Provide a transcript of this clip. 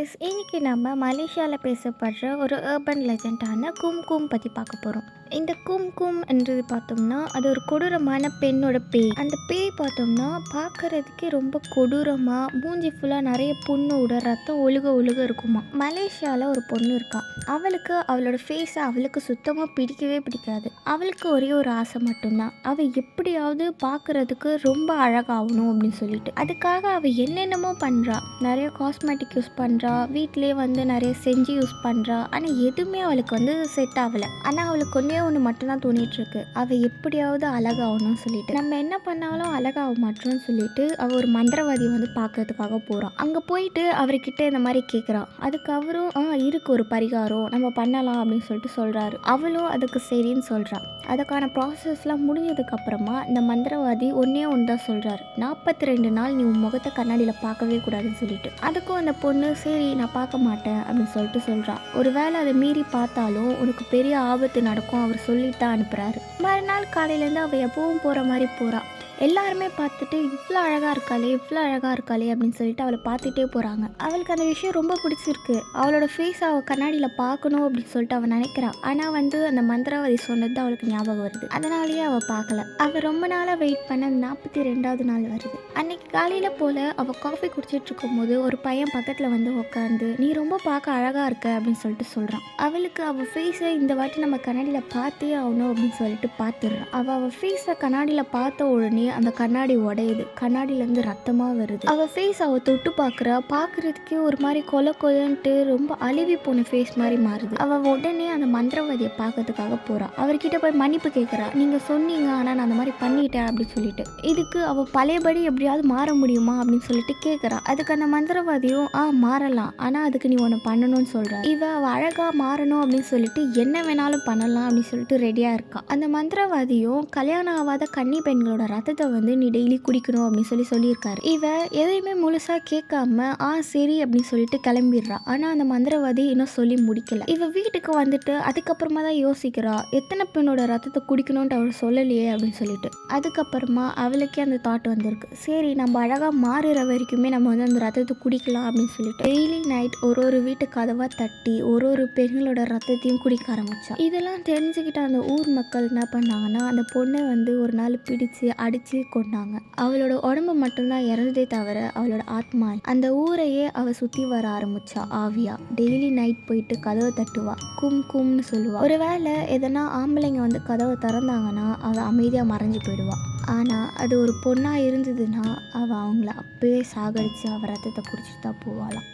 Guys, இன்னைக்கு நம்ம மலேசியாவில் பேசப்படுற ஒரு அர்பன் லெஜெண்டான கும்கும் பற்றி பார்க்க போகிறோம். இந்த கும்கும் என்றது பார்த்தோம்னா அது ஒரு கொடூரமான பெண்ணோட பேய். அந்த பேய் பார்த்தோம்னா பார்க்கறதுக்கே ரொம்ப கொடூரமாக மூஞ்சி ஃபுல்லாக நிறைய புண்ணோட ரத்தம் ஒழுக ஒழுக இருக்குமா. மலேசியாவில் ஒரு பொண்ணு இருக்கா. அவளுக்கு அவளோட ஃபேஸை அவளுக்கு சுத்தமாக பிடிக்கவே பிடிக்காது. அவளுக்கு ஒரே ஒரு ஆசை மட்டும்தான், அவள் எப்படியாவது பார்க்கறதுக்கு ரொம்ப அழகாகணும் அப்படின்னு சொல்லிட்டு. அதுக்காக அவள் என்னென்னமோ பண்ணுறா. நிறைய காஸ்மெட்டிக் யூஸ் பண்ணுறா, வீட்டிலே நிறைய செஞ்சு யூஸ் பண்ணுறா. ஆனால் எதுவுமே அவளுக்கு செட் ஆகலை. ஆனால் அவளுக்கு ஒன்று மட்டும்தான் தோணிட்டு இருக்கு, அவள் எப்படியாவது அழகாகணும்னு சொல்லிட்டு. நம்ம என்ன பண்ணாலும் அழகாக மாட்டோம்னு சொல்லிட்டு அவள் ஒரு மந்திரவாதி பார்க்கறதுக்காக போகிறான். அங்கே போயிட்டு அவர்கிட்ட இந்த மாதிரி கேட்குறான். அதுக்கு அவரும் இருக்கு ஒரு பரிகாரம், நம்ம பண்ணலாம் அப்படின்னு சொல்லிட்டு சொல்கிறாரு. அவளும் அதுக்கு சரின்னு சொல்கிறான். அதுக்கான ப்ராசஸ்லாம் முடிஞ்சதுக்கப்புறமா இந்த மந்திரவாதி ஒன்று தான் சொல்கிறாரு, 42 நாள் நீ உன் முகத்தை கண்ணாடியில் பார்க்கவே கூடாதுன்னு சொல்லிட்டு. அதுக்கும் அந்த பொண்ணு சரி நான் பார்க்க மாட்டேன் அப்படின்னு சொல்லிட்டு சொல்கிறான். ஒரு வேளை அதை மீறி பார்த்தாலும் உனக்கு பெரிய ஆபத்து நடக்கும் அவர் சொல்லிட்டு தான் அனுப்புகிறாரு. மறுநாள் காலையிலேருந்து அவள் எப்பவும் போகிற மாதிரி போகிறாள். எல்லாருமே பார்த்துட்டு இவ்வளோ அழகாக இருக்காளே அப்படின்னு சொல்லிட்டு அவளை பார்த்துட்டே போகிறாங்க. அவளுக்கு அந்த விஷயம் ரொம்ப பிடிச்சிருக்கு. அவளோட ஃபேஸ் அவள் கண்ணாடியில் பார்க்கணும் அப்படின்னு சொல்லிட்டு அவள் நினைக்கிறாள். ஆனால் அந்த மந்திரவாதி சொன்னது அவளுக்கு ஞாபகம் வருது. அதனாலேயே அவள் பார்க்கல. அவள் ரொம்ப நாளாக வெயிட் பண்ண 42வது நாள் வருது. அன்னைக்கு காலையில் போல் அவள் காஃபி குடிச்சிட்டு இருக்கும்போது ஒரு பையன் பக்கத்தில் உட்காந்து நீ ரொம்ப பார்க்க அழகாக இருக்க அப்படின்னு சொல்லிட்டு சொல்கிறான். அவளுக்கு அவள் ஃபேஸை இந்த வாட்டி நம்ம கண்ணாடியில் பார்த்தே ஆகணும் அப்படின்னு சொல்லிட்டு பார்த்துடுறான். அவள் ஃபேஸை கண்ணாடியில் பார்த்த உடனே அந்த கண்ணாடி உடையுது. கண்ணாடியிலேருந்து ரத்தமாக வருது. அவள் ஃபேஸ் அவள் தொட்டு பார்க்குறதுக்கே ஒரு மாதிரி கொலன்ட்டு ரொம்ப அழுவி போன ஃபேஸ் மாதிரி மாறுது. அவள் உடனே அந்த மந்திரவாதியை பார்க்கறதுக்காக போகிறாள். அவர்கிட்ட போய் மன்னிப்பு கேட்குறா. நீங்கள் சொன்னீங்க ஆனால் நான் அந்த மாதிரி பண்ணிட்டேன் அப்படின்னு சொல்லிட்டு. இதுக்கு அவள் பழையபடி எப்படியாவது மாற முடியுமா அப்படின்னு சொல்லிட்டு கேட்குறா. அதுக்கு அந்த மந்திரவாதியும் மாறலாம், ஆனால் அதுக்கு நீ ஒன்று பண்ணணும்னு சொல்கிறா. அவள் அழகாக மாறணும் அப்படின்னு சொல்லிட்டு என்ன வேணாலும் பண்ணலாம் அப்படின்னு சொல்லிட்டு ரெடியாக இருக்கா. அந்த மந்திரவாதியும் கல்யாணம் ஆகாத கன்னி பெண்களோட ரத்தத்தை நீ டெய்லி குடிக்கணும் அப்படின்னு சொல்லியிருக்காரு. இவ எதையுமே முழுசா கேட்காம சரி அப்படின்னு சொல்லிட்டு கிளம்பிடுறா. ஆனா அந்த மந்திரவாதி இன்னும் சொல்லி முடிக்கல. இவ வீட்டுக்கு வந்துட்டு அதுக்கப்புறமா தான் யோசிக்கிறா, எத்தனை பெண்ணோட ரத்தத்தை குடிக்கணும்ட்டு அவள் சொல்லலையே அப்படின்னு சொல்லிட்டு. அதுக்கப்புறமா அவளுக்கே அந்த தாட் வந்திருக்கு, சரி நம்ம அழகா மாறுற வரைக்குமே நம்ம அந்த ரத்தத்தை குடிக்கலாம் அப்படின்னு சொல்லிட்டு டெய்லி நைட் ஒரு வீட்டு கதவா தட்டி ஒரு பெண்களோட ரத்தத்தையும் குடிக்க ஆரம்பிச்சா. இதெல்லாம் தெரிஞ்சுக்கிட்ட அந்த ஊர் மக்கள் என்ன பண்ணாங்கன்னா அந்த பொண்ணை ஒரு நாள் பிடிச்சு அடிச்சு கொண்டாங்க. அவளோட உடம்பு மட்டும்தான் இறந்ததே தவிர அவளோட ஆத்மா அந்த ஊரையே அவ சுத்தி வர ஆரம்பிச்சா. ஆவியா டெய்லி நைட் போயிட்டு கதவை தட்டுவா, கும்னு சொல்லுவா. ஒருவேளை எதனா ஆம்பளைங்க கதவை திறந்தாங்கன்னா அவ அமைதியா மறைஞ்சு போயிடுவா. ஆனா அது ஒரு பொண்ணா இருந்ததுன்னா அவ அவங்கள அப்பவே சாகடிச்சு அவ ரத்தத்தை குடிச்சிட்டு தான் போவாளாம்.